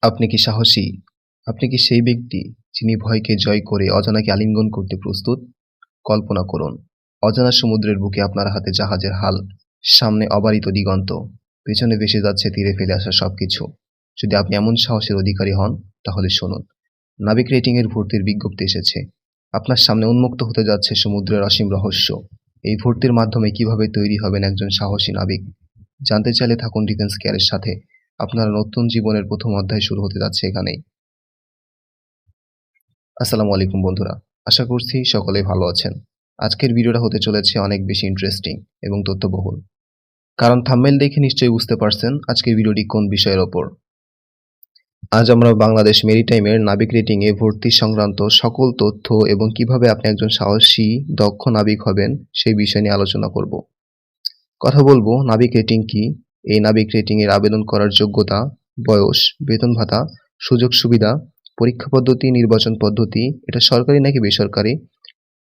আপনি কি সাহসী? আপনি কি সেই ব্যক্তি যিনি ভয়কে জয় করে অজানাকে আলিঙ্গন করতে প্রস্তুত? কল্পনা করুন, অজানা সমুদ্রের বুকে আপনার হাতে জাহাজের হাল, সামনে অবারিত দিগন্ত, পেছনে ভেসে যাচ্ছে তীরে ফেলে আসা সবকিছু। যদি আপনি এমন সাহসের অধিকারী হন, তাহলে শুনুন। নাবিক রেটিংয়ের ভর্তির বিজ্ঞপ্তি এসেছে। আপনার সামনে উন্মুক্ত হতে যাচ্ছে সমুদ্রের অসীম রহস্য। এই ভর্তির মাধ্যমে কিভাবে তৈরি হবেন একজন সাহসী নাবিক? জানতে চাইলে থাকুন ডিফেন্স কেয়ারের সাথে। আপনার নতুন জীবনের প্রথম অধ্যায় শুরু হতে যাচ্ছে এখানেই। আসসালামু আলাইকুম বন্ধুরা। আশা করছি সকলেই ভালো আছেন। আজকের ভিডিওটা হতে চলেছে অনেক বেশি ইন্টারেস্টিং এবং তথ্যবহুল। কারণ থাম্বনেল দেখে নিশ্চয়ই বুঝতে পারছেন আজকের ভিডিওটি কোন বিষয়ের ওপর। আজ আমরা বাংলাদেশ মেরিটাইমের নাবিক রেটিংয়ে ভর্তি সংক্রান্ত সকল তথ্য এবং কিভাবে আপনি একজন সাহসী, দক্ষ নাবিক হবেন সেই বিষয় নিয়ে আলোচনা করব। কথা বলবো নাবিক রেটিং কি, এই নাবিক রেটিংয়ের আবেদন করার যোগ্যতা, বয়স, বেতন ভাতা, সুযোগ সুবিধা, পরীক্ষা পদ্ধতি, নির্বাচন পদ্ধতি, এটা সরকারি নাকি বেসরকারি,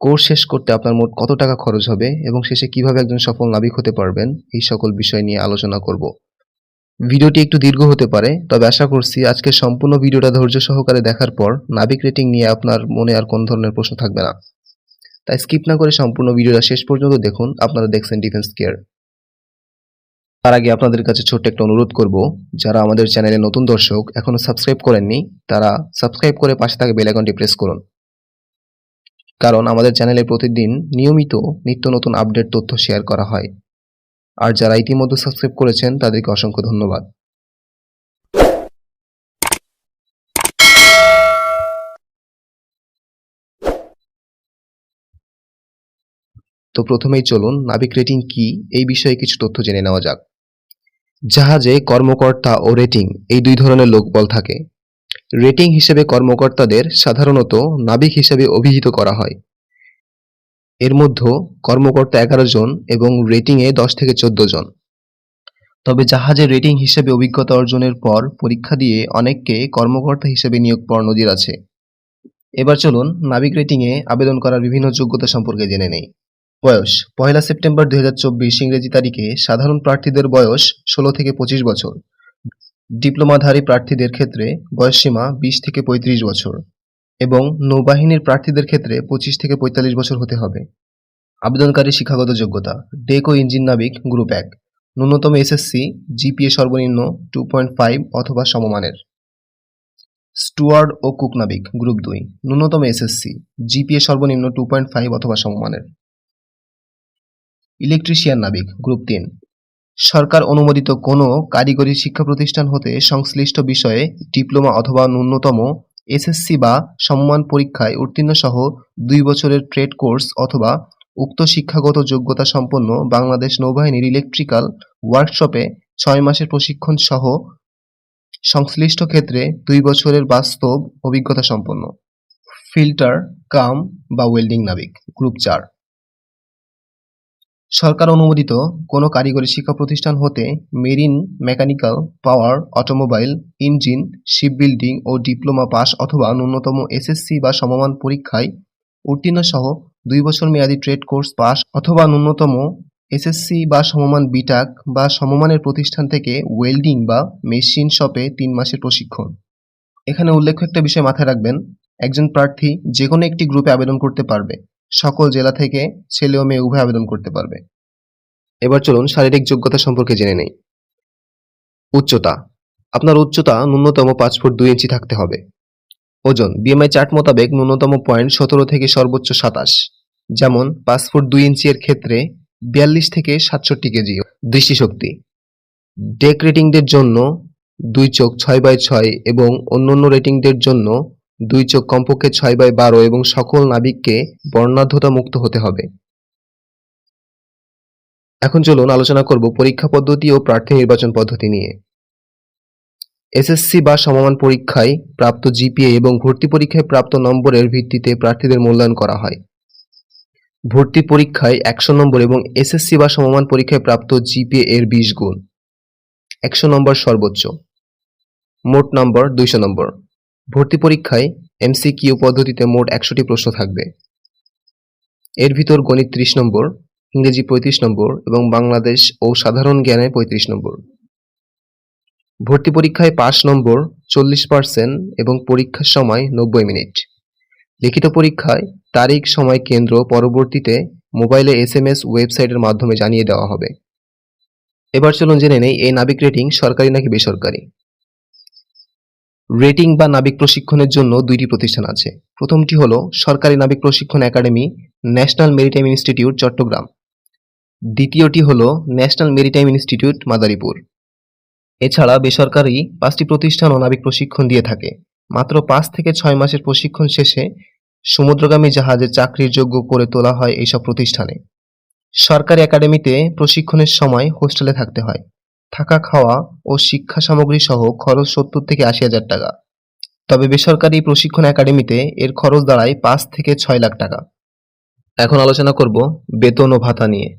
কোর্স শেষ করতে আপনার মোট কত টাকা খরচ হবে এবং শেষে কিভাবে একজন সফল নাবিক হতে পারবেন, এই সকল বিষয় নিয়ে আলোচনা করব। ভিডিওটি একটু দীর্ঘ হতে পারে, তবে আশা করছি আজকের সম্পূর্ণ ভিডিওটা ধৈর্য সহকারে দেখার পর নাবিক রেটিং নিয়ে আপনার মনে আর কোন ধরনের প্রশ্ন থাকবে না। তাই স্কিপ না করে সম্পূর্ণ ভিডিওটা শেষ পর্যন্ত দেখুন। আপনারা দেখছেন ডিফেন্স কেয়ার। তার আগে আপনাদের কাছে ছোট্ট একটা অনুরোধ করব, যারা আমাদের চ্যানেলে নতুন দর্শক এখনো সাবস্ক্রাইব করেননি, তারা সাবস্ক্রাইব করে পাশে থাকা বেল আইকনটি প্রেস করুন। কারণ আমাদের চ্যানেলে প্রতিদিন নিয়মিত নিত্য নতুন আপডেট তথ্য শেয়ার করা হয়। আর যারা ইতিমধ্যে সাবস্ক্রাইব করেছেন তাদেরকে অসংখ্য ধন্যবাদ। তো প্রথমেই চলুন নাবিক রেটিং কি এই বিষয়ে কিছু তথ্য জেনে নেওয়া যাক। জাহাজে কর্মকর্তা ও রেটিং এই দুই ধরনের লোকবল থাকে। রেটিং হিসেবে কর্মকর্তাদের সাধারণত নাবিক হিসেবে অভিহিত করা হয়। এর মধ্যে কর্মকর্তা 11 জন এবং রেটিংয়ে 10 থেকে 14 জন। তবে জাহাজের রেটিং হিসেবে অভিজ্ঞতা অর্জনের পর পরীক্ষা দিয়ে অনেককে কর্মকর্তা হিসেবে নিয়োগ পাওয়ার নজির আছে। এবার চলুন নাবিক রেটিংয়ে আবেদন করার বিভিন্ন যোগ্যতা সম্পর্কে জেনে নেই। বয়স: 1 সেপ্টেম্বর 2024 ইংরেজি তারিখে সাধারণ প্রার্থীদের বয়স 16 থেকে 25 বছর। ডিপ্লোমাধারী প্রার্থীদের ক্ষেত্রে বয়সসীমা 20 থেকে 35 বছর এবং নৌবাহিনীর প্রার্থীদের ক্ষেত্রে 25 থেকে 45 বছর হতে হবে। আবেদনকারী শিক্ষাগত যোগ্যতা: ডেক ও ইঞ্জিন নাবিক গ্রুপ 1, ন্যূনতম এসএসসি, জিপিএ সর্বনিম্ন 2.5 অথবা সমমানের। স্টুয়ার্ড ও কুক নাবিক গ্রুপ 2, ন্যূনতম এসএসসি, জিপিএ সর্বনিম্ন 2.5 অথবা সমমানের। ইলেকট্রিশিয়ান নাবিক গ্রুপ 3, সরকার অনুমোদিত কোনো কারিগরি শিক্ষা প্রতিষ্ঠান হতে সংশ্লিষ্ট বিষয়ে ডিপ্লোমা অথবা ন্যূনতম এসএসসি বা সমমান পরীক্ষায় উত্তীর্ণ সহ 2 বছরের ট্রেড কোর্স অথবা উক্ত শিক্ষাগত যোগ্যতা সম্পন্ন বাংলাদেশ নৌবাহিনীর ইলেকট্রিক্যাল ওয়ার্কশপে 6 মাসের প্রশিক্ষণ সহ সংশ্লিষ্ট ক্ষেত্রে 2 বছরের বাস্তব অভিজ্ঞতা সম্পন্ন। ফিল্টার কাম বা ওয়েল্ডিং নাবিক গ্রুপ 4, সরকার অনুমোদিত কোনো কারিগরি শিক্ষা প্রতিষ্ঠান হতে মেরিন মেকানিক্যাল, পাওয়ার, অটোমোবাইল, ইঞ্জিন, শিপবিল্ডিং ও ডিপ্লোমা পাস অথবা ন্যূনতম এসএসসি বা সমমান পরীক্ষায় উত্তীর্ণ সহ 2 বছর মেয়াদী ট্রেড কোর্স পাস অথবা ন্যূনতম এসএসসি বা সমমান বিটাক বা সমমানের প্রতিষ্ঠান থেকে ওয়েল্ডিং বা মেশিন শপে 3 মাসের প্রশিক্ষণ। এখানে উল্লেখ্য একটা বিষয় মাথায় রাখবেন, একজন প্রার্থী যে কোনো একটি গ্রুপে আবেদন করতে পারবে। সকল জেলা থেকে ছেলে ও মেয়ে উভয় আবেদন করতে পারবে। এবার চলুন শারীরিক যোগ্যতা সম্পর্কে জেনে নেই। উচ্চতা: আপনার উচ্চতা ন্যূনতম 5 ফুট 2 ইঞ্চি থাকতে হবে। ওজন: বিএমআই চার্ট মোতাবেক ন্যূনতম পয়েন্ট 17 থেকে সর্বোচ্চ 27, যেমন 5 ফুট 2 ইঞ্চি এর ক্ষেত্রে 42 থেকে 67 কেজি। দৃষ্টিশক্তি: ডেক রেটিংদের জন্য 2 চোখ 6/6 এবং অন্যান্য রেটিংদের জন্য 2 চোখ কমপক্ষে 6/12 এবং সকল নাবিককে বর্ণাঢ্যতা মুক্ত হতে হবে। এখন চলুন আলোচনা করব পরীক্ষা পদ্ধতি ও প্রার্থী নির্বাচন পদ্ধতি নিয়ে। এসএসসি বা সমমান পরীক্ষায় প্রাপ্ত জিপিএ এবং ভর্তি পরীক্ষায় প্রাপ্ত নম্বরের ভিত্তিতে প্রার্থীদের মূল্যায়ন করা হয়। ভর্তি পরীক্ষায় 100 নম্বর এবং এসএসসি বা সমমান পরীক্ষায় প্রাপ্ত জিপিএ এর 20 গুণ। 100 নম্বর সর্বোচ্চ। মোট নম্বর 200 নম্বর। ভর্তি পরীক্ষায় এমসিকিউ পদ্ধতিতে মোট 100টি প্রশ্ন থাকবে। এর ভিতর গণিত 30 নম্বর, ইংরেজি 35 নম্বর এবং বাংলাদেশ ও সাধারণ জ্ঞানে 35 নম্বর। ভর্তি পরীক্ষায় পাস নম্বর 40% এবং পরীক্ষার সময় 90 মিনিট। লিখিত পরীক্ষায় তারিখ, সময়, কেন্দ্র পরবর্তীতে মোবাইলে SMS ওয়েবসাইটের মাধ্যমে জানিয়ে দেওয়া হবে। এবার চলুন জেনে নেই এই নাবিক রেটিং সরকারি নাকি বেসরকারি। রেটিং বা নাবিক প্রশিক্ষণের জন্য দুইটি প্রতিষ্ঠান আছে। প্রথমটি হলো সরকারি নাবিক প্রশিক্ষণ academy, national maritime institute, Chittagong. দ্বিতীয়টি হলো ন্যাশনাল মেরিটাইম ইনস্টিটিউট, মাদারীপুর। এছাড়া বেসরকারি 5টি প্রতিষ্ঠানও নাবিক প্রশিক্ষণ দিয়ে থাকে। মাত্র 5 থেকে 6 মাসের প্রশিক্ষণ শেষে সমুদ্রগামী জাহাজে চাকরির যোগ্য করে তোলা হয় এইসব প্রতিষ্ঠানে। সরকারি একাডেমিতে প্রশিক্ষণের সময় হোস্টেলে থাকতে হয়। থাকা, খাওয়া ও শিক্ষা সামগ্রী সহ খরচ 70 থেকে 80,000 টাকা। তবে বেসরকারি প্রশিক্ষণ একাডেমিতে এর খরচ দাঁড়ায় 5 থেকে 6 লাখ টাকা। এখন আলোচনা করব বেতন ও ভাতা নিয়ে।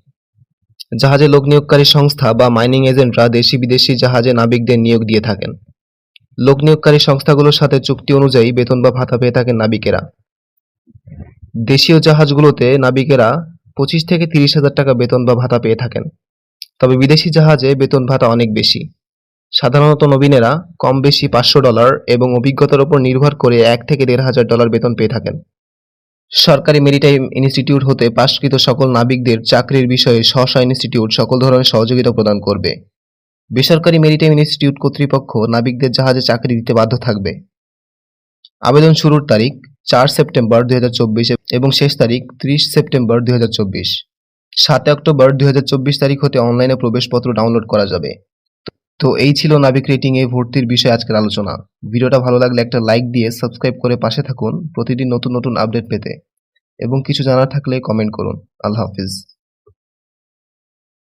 জাহাজে লোক নিয়োগকারী সংস্থা বা মাইনিং এজেন্টরা দেশি বিদেশি জাহাজে নাবিকদের নিয়োগ দিয়ে থাকেন। লোক নিয়োগকারী সংস্থাগুলোর সাথে চুক্তি অনুযায়ী বেতন বা ভাতা পেয়ে থাকেন নাবিকেরা। দেশীয় জাহাজগুলোতে নাবিকেরা 25 থেকে 30,000 টাকা বেতন বা ভাতা পেয়ে থাকেন। তবে বিদেশি জাহাজে বেতন ভাতা অনেক বেশি। সাধারণত নবীনেরা কম বেশি $500 এবং অভিজ্ঞতার উপর নির্ভর করে $1,000 থেকে $1,500 বেতন পেয়ে থাকেন। সরকারি মেরিটাইম ইনস্টিটিউট হতে পাশকৃত সকল নাবিকদের চাকরির বিষয়ে স্ব ইনস্টিটিউট সকল ধরনের সহযোগিতা প্রদান করবে। বেসরকারি মেরিটাইম ইনস্টিটিউট কর্তৃপক্ষ নাবিকদের জাহাজে চাকরি দিতে বাধ্য থাকবে। আবেদন শুরুর তারিখ 4 সেপ্টেম্বর 2024 এবং শেষ তারিখ 30 সেপ্টেম্বর 2024। 7 অক্টোবর 2024 তারিখ হতে অনলাইনে প্রবেশপত্র ডাউনলোড করা যাবে। তো এই ছিল নাবিক রেটিং এ ভর্তির বিষয়ে আজকের আলোচনা। ভিডিওটা ভালো লাগলে একটা লাইক দিয়ে সাবস্ক্রাইব করে পাশে থাকুন প্রতিদিন নতুন নতুন আপডেট পেতে, এবং কিছু জানার থাকলে কমেন্ট করুন। আল্লাহ হাফিজ।